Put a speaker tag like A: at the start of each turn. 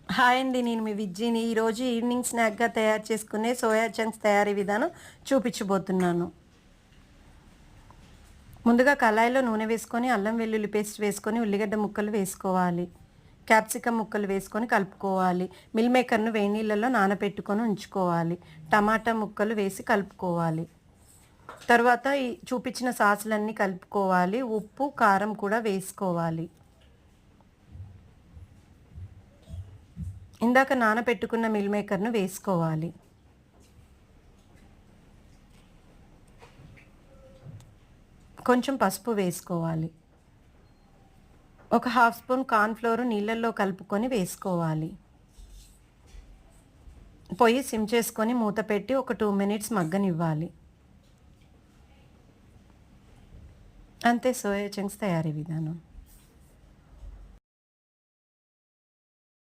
A: Hi అండి. నేను మీ విజ్జిని. ఈరోజు ఈవినింగ్ స్నాక్‌గా తయారు చేసుకునే సోయా చంక్స్ తయారీ విధానం చూపించబోతున్నాను. ముందుగా కళాయిలో నూనె వేసుకొని, అల్లం వెల్లుల్లి పేస్ట్ వేసుకొని, ఉల్లిగడ్డ ముక్కలు వేసుకోవాలి. క్యాప్సికమ్ ముక్కలు వేసుకొని కలుపుకోవాలి. మిల్ మేకర్‌ను వేడి నీళ్ళలో నానబెట్టుకొని ఉంచుకోవాలి. టమాటా ముక్కలు వేసి కలుపుకోవాలి. తర్వాత ఈ చూపించిన సాసులన్నీ కలుపుకోవాలి. ఉప్పు, కారం కూడా వేసుకోవాలి. ఇందాక నానబెట్టుకున్న మిల్ మేకర్‌ను వేసుకోవాలి. కొంచెం పసుపు వేసుకోవాలి. ఒక హాఫ్ స్పూన్ కార్న్ ఫ్లోర్ నీళ్ళల్లో కలుపుకొని వేసుకోవాలి. పొయ్యి సిమ్ చేసుకొని మూత పెట్టి ఒక 2 మినిట్స్ మగ్గనివ్వాలి. అంతే సోయా చంక్స్ తయారీ విధానం.